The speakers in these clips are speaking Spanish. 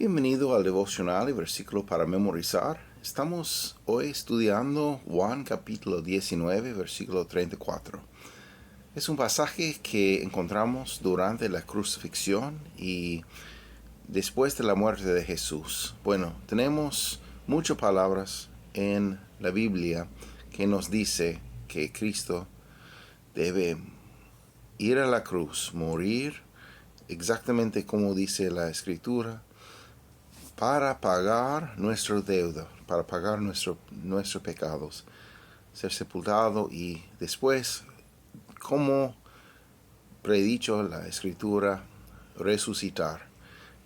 Bienvenido al devocional y versículo para memorizar. Estamos hoy estudiando Juan capítulo 19, versículo 34. Es un pasaje que encontramos durante la crucifixión y después de la muerte de Jesús. Bueno, tenemos muchas palabras en la Biblia que nos dice que Cristo debe ir a la cruz, morir exactamente como dice la Escritura, para pagar nuestra deuda, para pagar nuestros pecados, ser sepultado y después, como predicho la Escritura, resucitar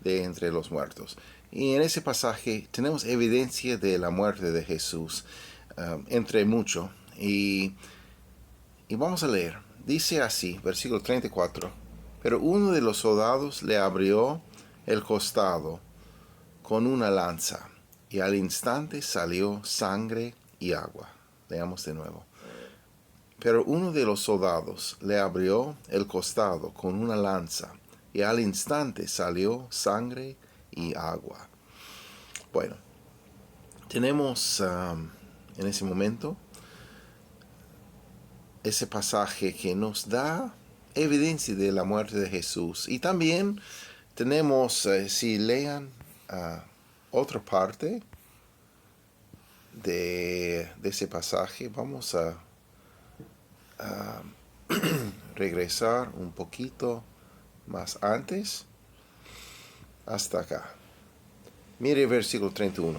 de entre los muertos. Y en ese pasaje tenemos evidencia de la muerte de Jesús, entre mucho. Y vamos a leer. Dice así, versículo 34. Pero uno de los soldados le abrió el costado con una lanza, y al instante salió sangre y agua. Leamos de nuevo. Pero uno de los soldados le abrió el costado con una lanza, y al instante salió sangre y agua. Bueno, tenemos en ese momento ese pasaje que nos da evidencia de la muerte de Jesús. Y también tenemos, si lean otra parte de ese pasaje, vamos a regresar un poquito más antes hasta acá. Mire el versículo 31.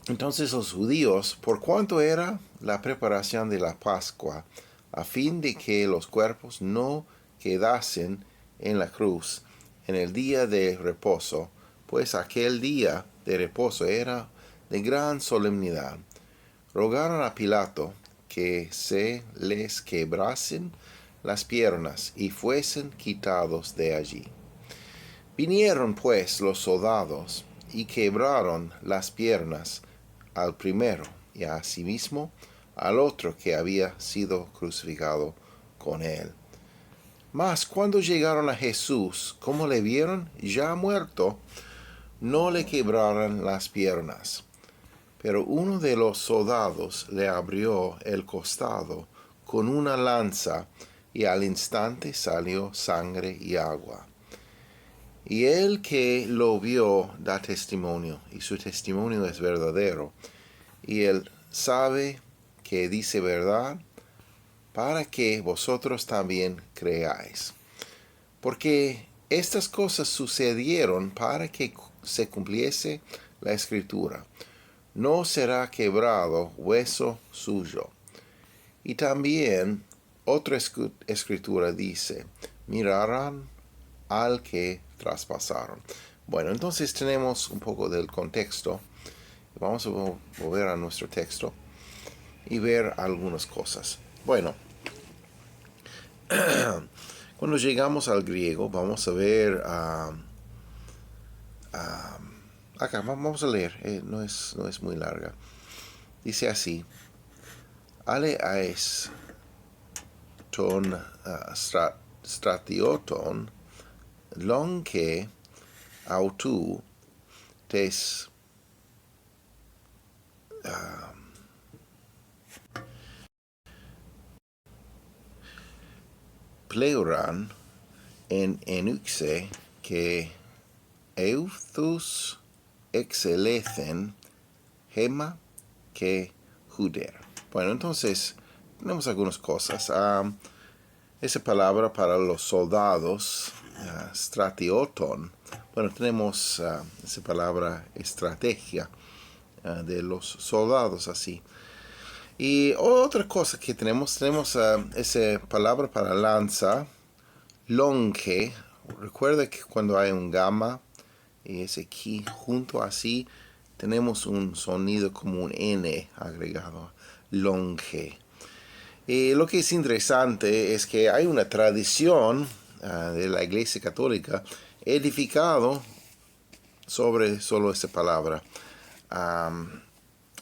Entonces los judíos, por cuanto era la preparación de la Pascua, a fin de que los cuerpos no quedasen en la cruz en el día de reposo, pues aquel día de reposo era de gran solemnidad, rogaron a Pilato que se les quebrasen las piernas y fuesen quitados de allí. Vinieron pues los soldados y quebraron las piernas al primero y asimismo al otro que había sido crucificado con él. Mas cuando llegaron a Jesús, como le vieron ya muerto, no le quebraron las piernas. Pero uno de los soldados le abrió el costado con una lanza, y al instante salió sangre y agua. Y el que lo vio da testimonio, y su testimonio es verdadero, y él sabe que dice verdad, para que vosotros también creáis. Porque estas cosas sucedieron para que se cumpliese la Escritura: no será quebrado hueso suyo. Y también otra escritura dice: mirarán al que traspasaron. Bueno, entonces tenemos un poco del contexto. Vamos a volver a nuestro texto y ver algunas cosas. Bueno, cuando llegamos al griego, vamos a ver acá, vamos a leer, no es muy larga. Dice así: ale aes ton stratioton longe autu tes pleuran en enuxe que euthus exelecen gema que juder. Bueno, entonces tenemos algunas cosas. Esa palabra para los soldados, stratioton. Bueno, tenemos esa palabra estrategia de los soldados así. Y otra cosa que tenemos esa palabra para lanza, longe. Recuerda que cuando hay un gamma y ese ki junto así, tenemos un sonido como un N agregado, longe. Y lo que es interesante es que hay una tradición de la Iglesia Católica edificado sobre solo esa palabra.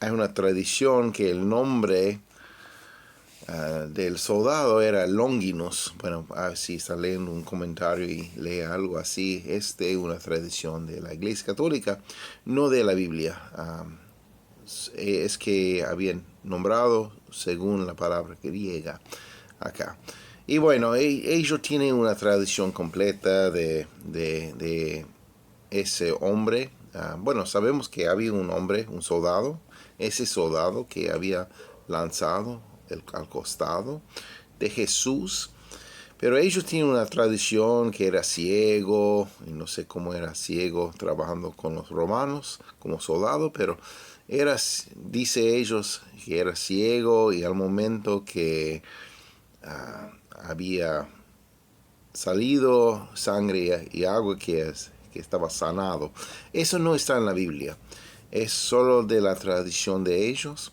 Hay una tradición que el nombre del soldado era Longinus. Bueno, si está leyendo un comentario y lee algo así, es de una tradición de la Iglesia Católica, no de la Biblia. Es que habían nombrado según la palabra griega acá. Y bueno, ellos tienen una tradición completa de ese hombre. Bueno, sabemos que había un hombre, un soldado, ese soldado que había lanzado al costado de Jesús. Pero ellos tienen una tradición que era ciego, y no sé cómo era ciego trabajando con los romanos como soldado, pero dice ellos que era ciego y al momento que había salido sangre y agua que estaba sanado. Eso no está en la Biblia, es solo de la tradición de ellos.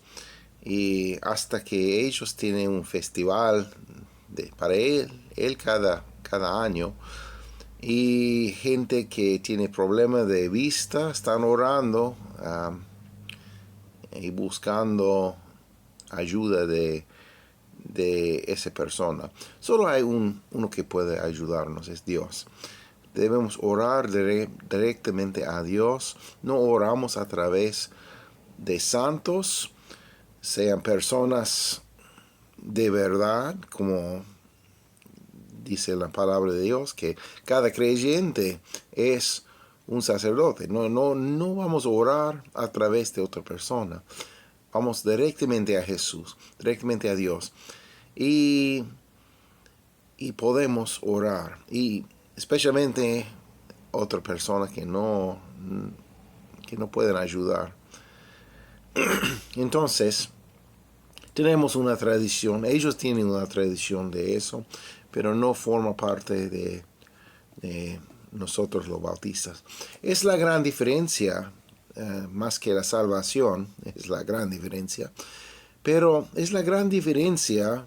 Y hasta que ellos tienen un festival para él cada año, y gente que tiene problemas de vista están orando y buscando ayuda de esa persona. Solo hay uno que puede ayudarnos, es Dios. Debemos orar directamente a Dios. No oramos a través de santos, sean personas de verdad, como dice la palabra de Dios, que cada creyente es un sacerdote. No vamos a orar a través de otra persona. Vamos directamente a Jesús, directamente a Dios. Y podemos orar. Y especialmente otras personas que no pueden ayudar. Entonces, tenemos una tradición, ellos tienen una tradición de eso, pero no forma parte de nosotros los bautistas. Es la gran diferencia, más que la salvación, es la gran diferencia, pero es la gran diferencia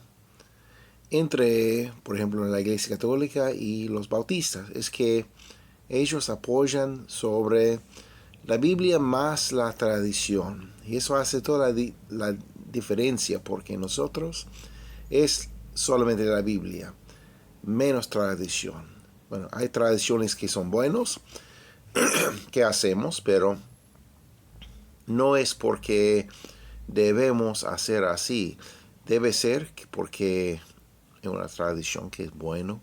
entre, por ejemplo, la Iglesia Católica y los bautistas, es que ellos apoyan sobre la Biblia más la tradición. Y eso hace toda la diferencia, porque nosotros es solamente la Biblia, menos tradición. Bueno, hay tradiciones que son buenos, que hacemos, pero no es porque debemos hacer así. Debe ser porque es una tradición que es bueno,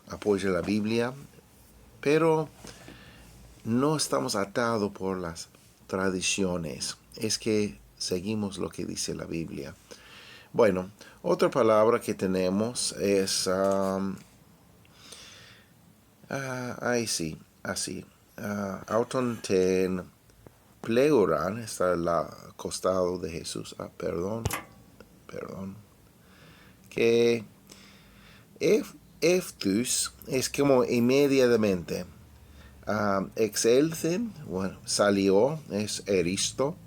apoya la Biblia, pero no estamos atados por las tradiciones. Es que seguimos lo que dice la Biblia. Bueno, otra palabra que tenemos es sí, así. Auton ten pleuran, está al costado de Jesús. Perdón. Que eftus es como inmediatamente. Excelsen, bueno, salió, es eristo.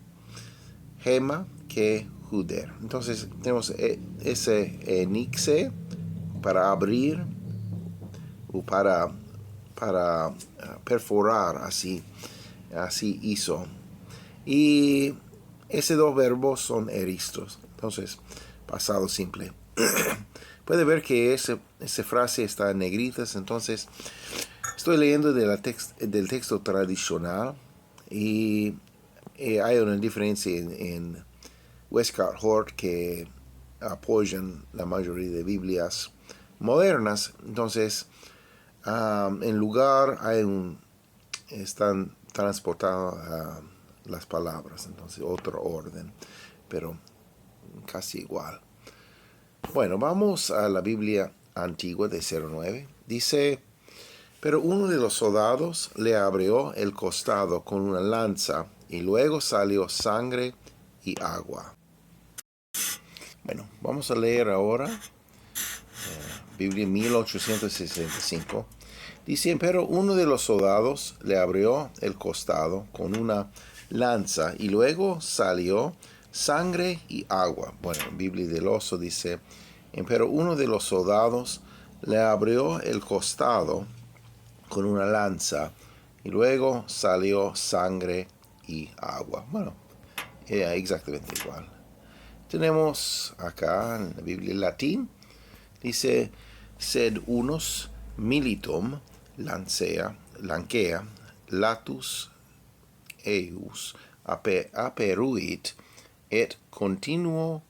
Gema, que juder. Entonces tenemos ese enixe para abrir o para perforar, así hizo. Y esos dos verbos son eristos. Entonces, pasado simple. Puede ver que esa frase está en negritas. Entonces, estoy leyendo del texto tradicional y hay una diferencia en Westcott Hort que apoyan la mayoría de Biblias modernas. Entonces, en lugar están transportadas las palabras, entonces otro orden, pero casi igual. Bueno, vamos a la Biblia antigua de 09. Dice: pero uno de los soldados le abrió el costado con una lanza y luego salió sangre y agua. Bueno, vamos a leer ahora Biblia 1865. Dice: pero uno de los soldados le abrió el costado con una lanza y luego salió sangre y agua. Bueno, en Biblia del Oso dice: pero uno de los soldados le abrió el costado con una lanza y luego salió sangre y agua. Bueno, era exactamente igual. tenemos acá en la Biblia en latín, dice, sed unus militum lancea, latus eius aperuit, et continuo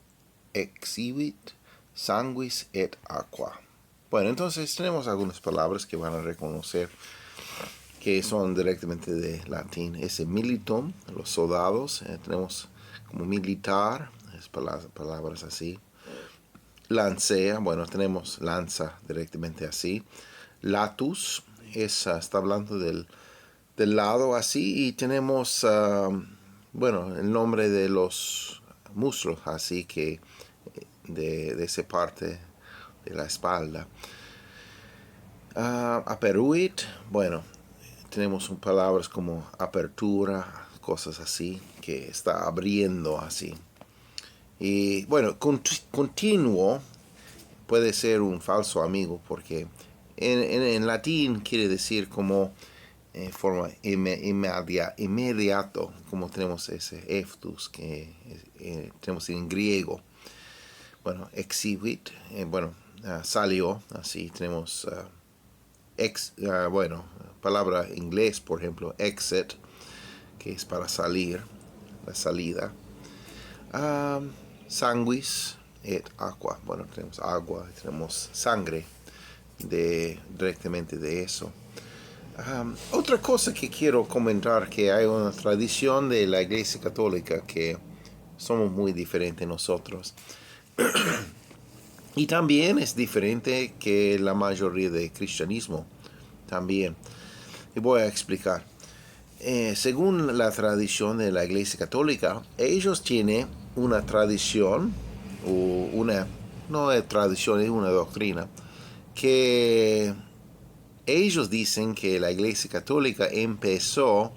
exhibit sanguis et aqua. Bueno, entonces tenemos algunas palabras que van a reconocer que son directamente de latín. Ese militum, los soldados, tenemos como militar, es palabras así. Lancea, bueno, tenemos lanza directamente así. Latus, está hablando del lado así, y tenemos, bueno, el nombre de los muslos, así que de esa parte de la espalda. Aperuit, bueno, tenemos palabras como apertura, cosas así, que está abriendo así. Y bueno, continuo puede ser un falso amigo, porque en latín quiere decir como forma inmediato, como tenemos ese eftus que tenemos en griego. Bueno, exhibit, salió, así tenemos bueno, palabra inglés, por ejemplo, exit, que es para salir, la salida. Sanguis et aqua, bueno, tenemos agua, tenemos sangre, directamente de eso. Otra cosa que quiero comentar, que hay una tradición de la Iglesia Católica que somos muy diferentes nosotros. Y también es diferente que la mayoría del cristianismo también. Y voy a explicar. Según la tradición de la Iglesia Católica, ellos tienen una tradición, no es tradición, es una doctrina, que ellos dicen que la Iglesia Católica empezó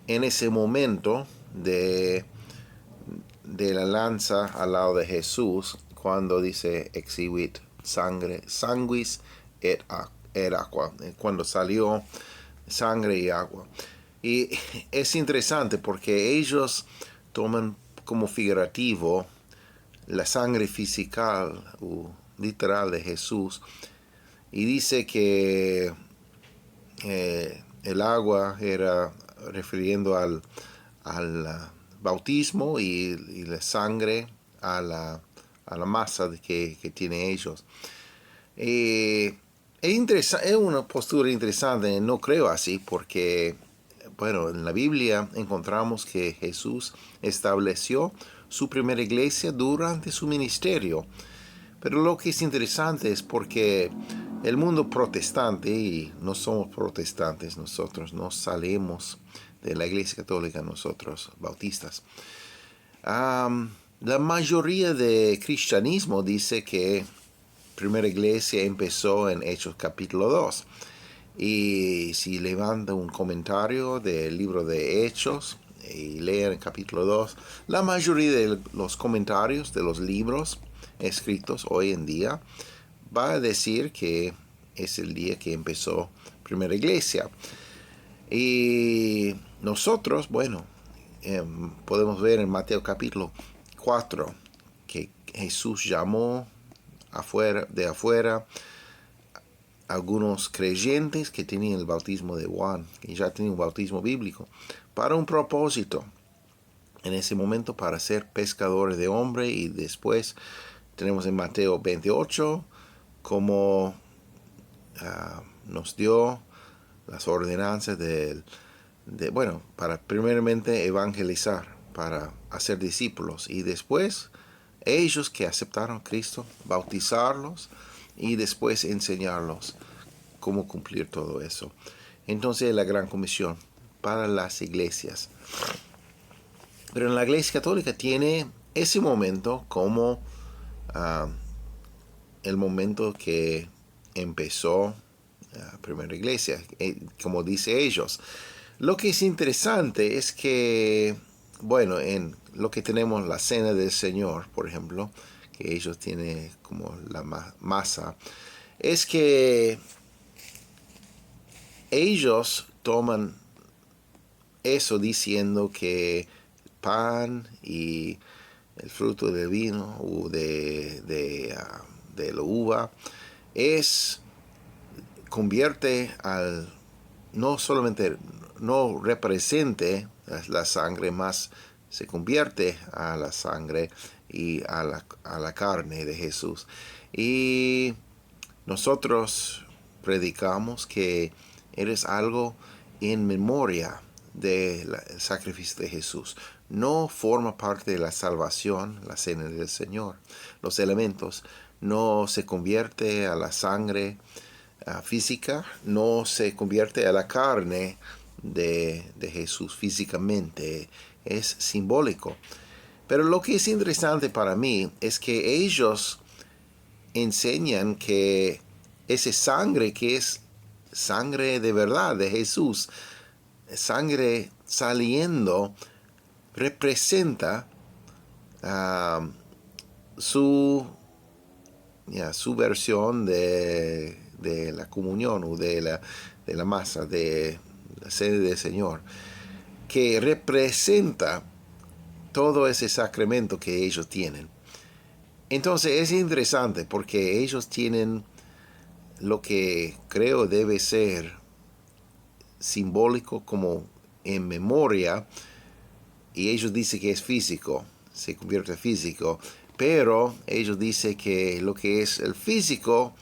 en ese momento de la lanza al lado de Jesús, cuando dice exhibit sanguis et aqua, cuando salió sangre y agua. Y es interesante porque ellos toman como figurativo la sangre física o literal de Jesús, y dice que el agua era refiriendo al bautismo, y la sangre a la masa que tienen ellos. Es una postura interesante. No creo así, porque bueno, en la Biblia encontramos que Jesús estableció su primera iglesia durante su ministerio. Pero lo que es interesante es porque el mundo protestante, y no somos protestantes nosotros, no salimos de la Iglesia Católica nosotros, bautistas. La mayoría de cristianismo dice que primera iglesia empezó en Hechos capítulo 2. Y si levanta un comentario del libro de Hechos y leen el capítulo 2, la mayoría de los comentarios de los libros escritos hoy en día va a decir que es el día que empezó primera iglesia. Y nosotros, bueno, podemos ver en Mateo capítulo 4 que Jesús llamó de afuera algunos creyentes que tenían el bautismo de Juan, que ya tenían un bautismo bíblico, para un propósito, en ese momento para ser pescadores de hombres. Y después tenemos en Mateo 28 como nos dio las ordenanzas para primeramente evangelizar, para hacer discípulos, y después ellos que aceptaron a Cristo, bautizarlos y después enseñarlos cómo cumplir todo eso. Entonces la gran comisión para las iglesias. Pero en la Iglesia Católica tiene ese momento como el momento que empezó la primera iglesia, como dice ellos. Lo que es interesante es que, bueno, en lo que tenemos la cena del Señor, por ejemplo, que ellos tienen como la masa, es que ellos toman eso diciendo que pan y el fruto del vino o de la uva, convierte no solamente no represente la sangre, más se convierte a la sangre y a la carne de Jesús. Y nosotros predicamos que eres algo en memoria del sacrificio de Jesús. No forma parte de la salvación, la cena del Señor. Los elementos no se convierte a la sangre física, no se convierte a la carne de Jesús físicamente, es simbólico. Pero lo que es interesante para mí es que ellos enseñan que esa sangre que es sangre de verdad de Jesús, sangre saliendo, representa su versión de la comunión o de la masa, de la sede del Señor, que representa todo ese sacramento que ellos tienen. Entonces es interesante porque ellos tienen lo que creo debe ser simbólico como en memoria, y ellos dicen que es físico, se convierte en físico, pero ellos dicen que lo que es el físico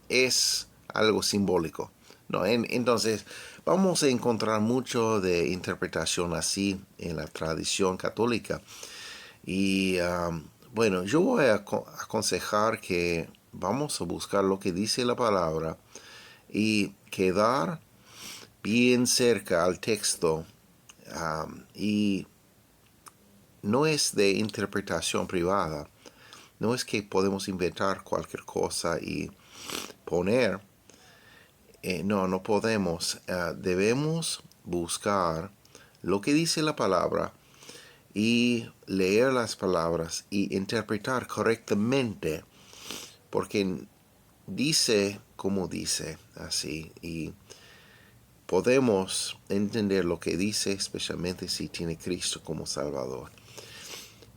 es algo simbólico. No, entonces vamos a encontrar mucho de interpretación así en la tradición católica. Y bueno, yo voy a aconsejar que vamos a buscar lo que dice la palabra y quedar bien cerca al texto. Y no es de interpretación privada. No es que podemos inventar cualquier cosa y poner. No podemos. Debemos buscar lo que dice la palabra y leer las palabras y interpretar correctamente, porque dice como dice así, y podemos entender lo que dice, especialmente si tiene Cristo como Salvador.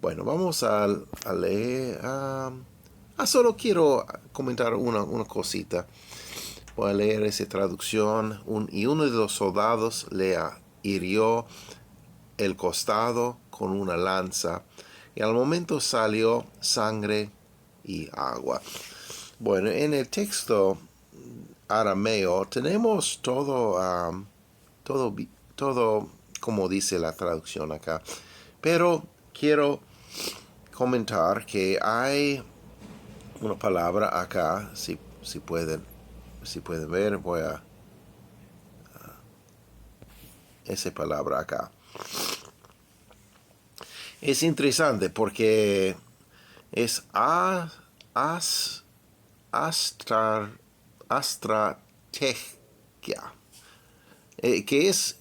Bueno, vamos a leer. Solo quiero comentar una cosita. Voy a leer esa traducción. Y uno de los soldados le hirió el costado con una lanza, y al momento salió sangre y agua. Bueno, en el texto arameo tenemos todo como dice la traducción acá, pero quiero comentar que hay una palabra acá, si pueden ver, voy a esa palabra acá. Es interesante porque es astrategia, que es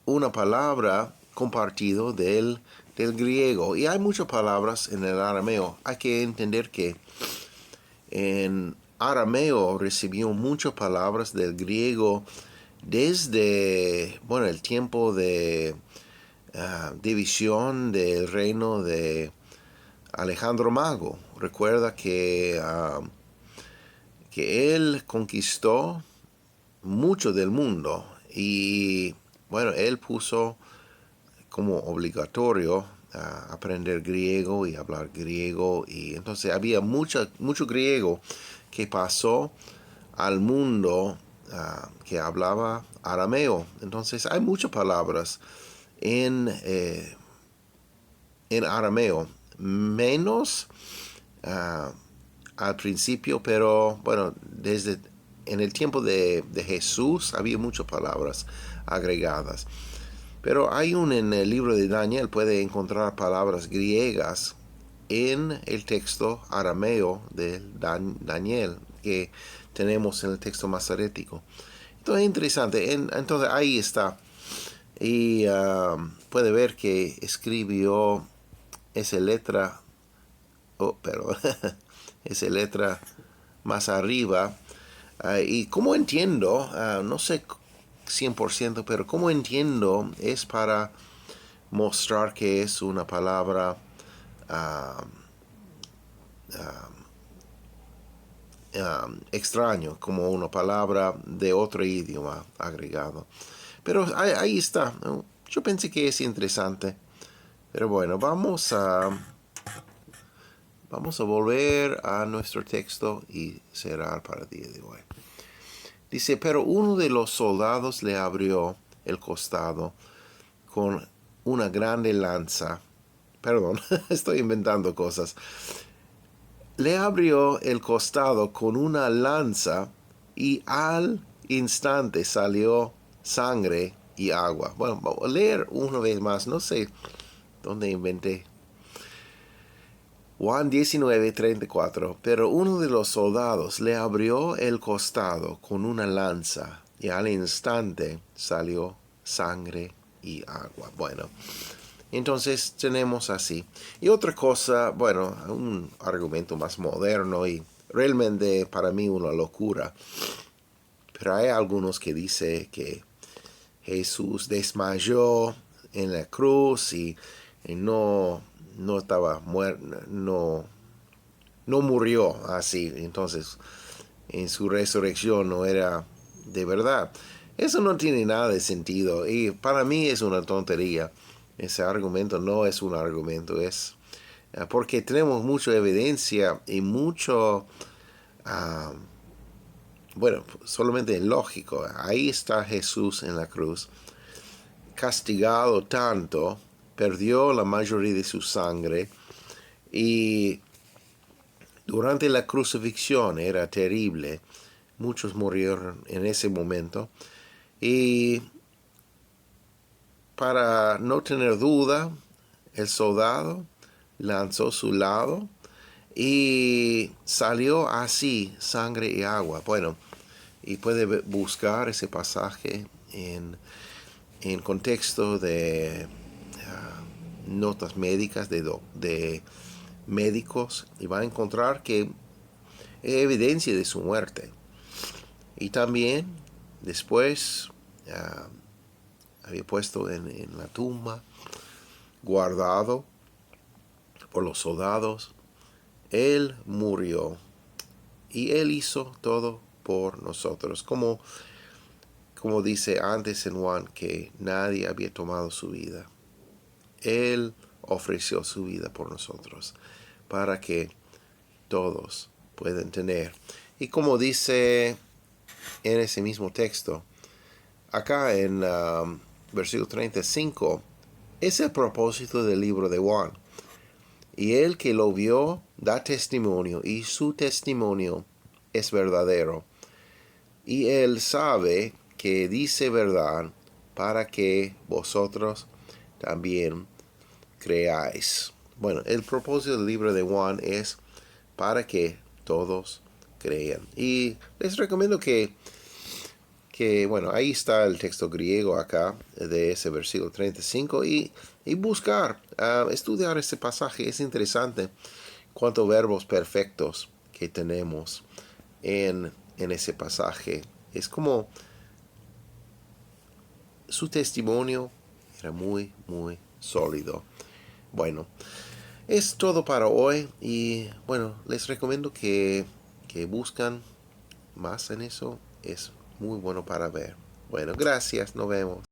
una palabra compartido del griego. Y hay muchas palabras en el arameo. Hay que entender que en arameo recibió muchas palabras del griego desde, el tiempo de división del reino de Alejandro Magno. Recuerda que él conquistó mucho del mundo, y él puso como obligatorio aprender griego y hablar griego, y entonces había mucho griego que pasó al mundo que hablaba arameo. Entonces hay muchas palabras en arameo, menos al principio, pero desde en el tiempo de Jesús había muchas palabras agregadas. Pero en el libro de Daniel puede encontrar palabras griegas en el texto arameo de Daniel que tenemos en el texto masorético. Entonces es interesante. Entonces ahí está. Y puede ver que escribió esa letra, esa letra más arriba. Y como entiendo, no sé 100%, pero como entiendo, es para mostrar que es una palabra ah, extraño, como una palabra de otro idioma agregado. Pero ahí está, ¿no? Yo pensé que es interesante. Pero bueno, vamos a volver a nuestro texto y cerrar para el día de hoy. Dice, pero uno de los soldados le abrió el costado con una grande lanza. Perdón, estoy inventando cosas. Le abrió el costado con una lanza y al instante salió sangre y agua. Bueno, voy a leer una vez más, no sé dónde inventé. Juan 19:34. Pero uno de los soldados le abrió el costado con una lanza y al instante salió sangre y agua. Bueno, entonces tenemos así. Y otra cosa, bueno, un argumento más moderno y realmente para mí una locura. Pero hay algunos que dicen que Jesús desmayó en la cruz y no estaba muerto, no murió así. Entonces, en su resurrección no era de verdad. Eso no tiene nada de sentido y para mí es una tontería. Ese argumento no es un argumento, es porque tenemos mucha evidencia y mucho, uh, bueno, solamente lógico. Ahí está Jesús en la cruz, castigado tanto, perdió la mayoría de su sangre y durante la crucifixión era terrible. Muchos murieron en ese momento. Y para no tener duda, el soldado lanzó su lado y salió así sangre y agua. Bueno, y puede buscar ese pasaje en contexto de notas médicas de médicos y va a encontrar que es evidencia de su muerte. Y también después había puesto en la tumba, guardado por los soldados. Él murió y Él hizo todo por nosotros. Como dice antes en Juan, que nadie había tomado su vida. Él ofreció su vida por nosotros para que todos puedan tener. Y como dice en ese mismo texto, acá en versículo 35, es el propósito del libro de Juan. Y el que lo vio da testimonio, y su testimonio es verdadero. Y él sabe que dice verdad para que vosotros también creáis. Bueno, el propósito del libro de Juan es para que todos crean. Y les recomiendo que bueno, ahí está el texto griego acá de ese versículo 35 y buscar, estudiar este pasaje. Es interesante cuántos verbos perfectos que tenemos en ese pasaje. Es como su testimonio era muy, muy sólido. Bueno, es todo para hoy y bueno, les recomiendo que buscan más en eso. Es muy bueno para ver. Bueno, gracias, nos vemos.